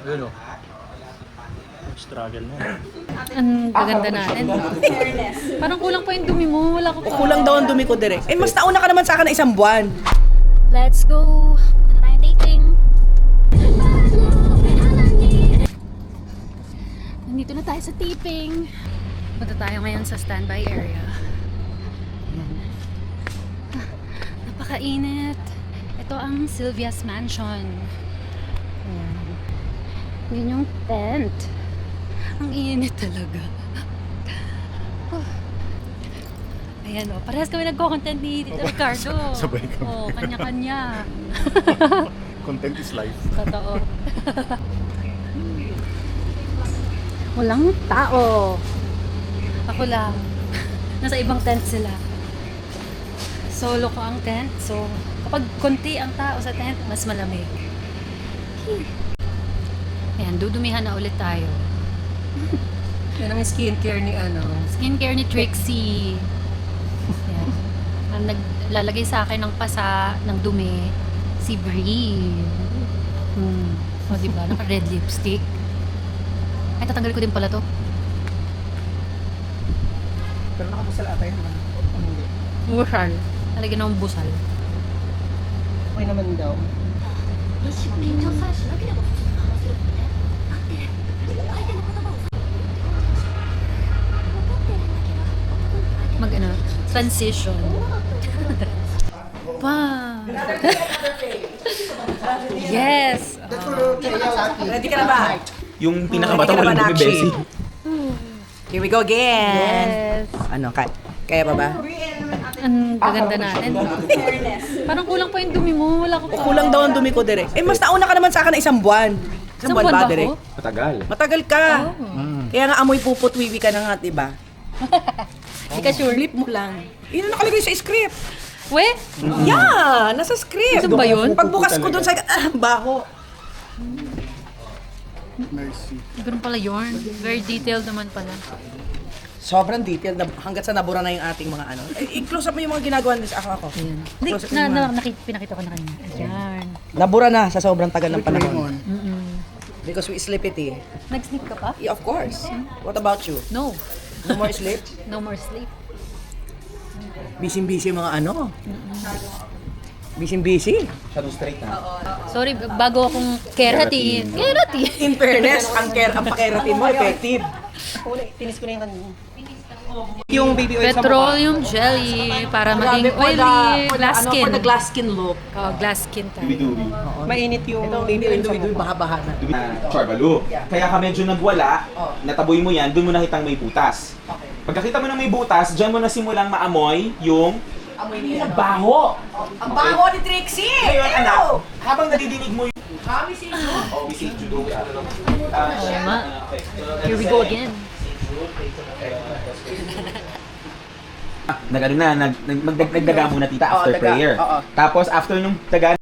Yun o. Struggle na. Ang gaganda natin. Parang kulang pa yung dumi mo. Wala ko pa. Kulang daw ang dumi ko direct. Eh, mas nauna ka naman sa akin na isang buwan. Let's go. Punta na tayo dating. Nandito na tayo sa taping. Punta tayo ngayon sa standby area. Napakainit. Ito ang Sylvia's Mansion. Yun yung tent. Ang init talaga. Ayan o, parehas kami nagko-content ni Tito Ricardo. Sabay kami. Oo, kanya-kanya. Content is life. Totoo. Walang tao. Ako lang. Nasa ibang tent sila. Solo ko ang tent. So, kapag konti ang tao sa tent, mas malamig. Ayan, dudumihan na ulit tayo. Yan ang skincare ni ano. Skincare ni Trixie. Ayan. Ang naglalagay sa akin ng pasa, ng dumi, si Brie. O, diba? Naka-red lipstick. Ay, tatanggal ko din pala to. Pero nakabusal ata yun. Hindi. Busal. Talagyan ng busal. Okay naman daw. Mag-ano? Transition. Wow! Yes! Ready ka na ba? Yung pinakamata Ready ka na walang ba, dumi, Nakshi? Bessie. Here we go again. Yes! Ano, kaya pa ba? Ang gaganda natin. Parang kulang pa yung dumi mo. Wala ko pa. Kulang daw ang dumi ko direct. Eh, mas nauna ka naman sa akin na isang buwan. Isang buwan ba, direct? Matagal. Matagal ka. Kaya nga amoy pupot wiwi ka na nga, diba? Hindi ka sure. Lip mo lang. Yun ang nakalagay sa script. We? Yeah, nasa script. Ito ba yun? Pagbukas ko dun sa baho. Nice. Ganun pala yun. Very detailed naman pala. Sobrang detailed na hanggat sa nabura na yung ating mga ano. I-close up mo yung mga ginagawa nila sa ako. Ayan. Hindi, Close up mo naman. pinakita ko na kanina. Ayan. Nabura na sa sobrang tagal ng panahon. Mm-mm. Because we sleep it eh. Nag-sleep ka pa? Yeah, of course. What about you? No. No more sleep? No more sleep. Busy-busy mga ano. Busy-busy. Shadow straight na. Sorry, bago akong keratin. Keratin! In fairness, ang pakeratin mo, effective. Tinis ko na yung kanina. Yung baby oil Petroleum jelly para maging oily. Glass skin. For the glass skin look. Oh, glass skin tayo. Dubi-dubi. Mainit yung baby oil duwi-duwi, baha-baha na. Charbalu. Kaya ka medyo nagwala, nataboy mo yan, doon mo nakitang may butas. Pagkakita mo ng may butas, dyan mo na simulang maamoy yung Amoy niya. baho. Ang baho ni Trixie! Ngayon, anak, habang nadidinig mo yung... Kami si Oh, we see judo. Oo nga. Here we go again. Nag-ano na, nagdaga muna tita after daga. prayer. Oo. Tapos after nung daga,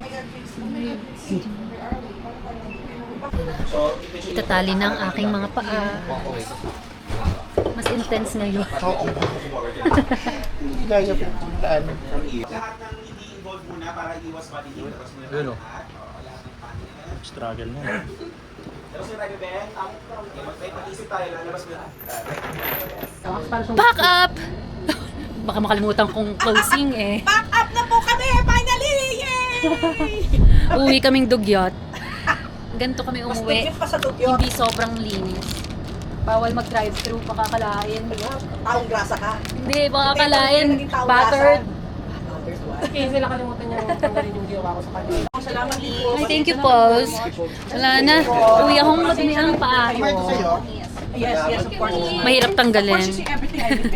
Itatali ng aking mga paa. Mas intense ngayon. Kaya pupuntaan. lahat ng hindi involved muna para iwas body heat. Tapos muna Yun o. lahat. Struggle na. Tapos yung Rebbe Ben, may pag-isip tayo, lalabas mo na. Back up! Baka makalimutan kong closing eh. Back up na po kami! Finally! Yay! Uwi kaming dugyot. Ganito kami umuwi. Mas pa sa tugyot. Hindi sobrang linis. Bawal mag-drive-thru, makakalain. Taong grasa ka. Hindi, makakalain. Naging taong Battered. Kaya sila kalimutan niya tanggalin yung ginawa ko sa kanila. Salamat po. Ay, thank you, Paus. Wala na. Uwi akong madumi ang paa ko. Yes, yes, of course. Mahirap tanggalin. Everything I did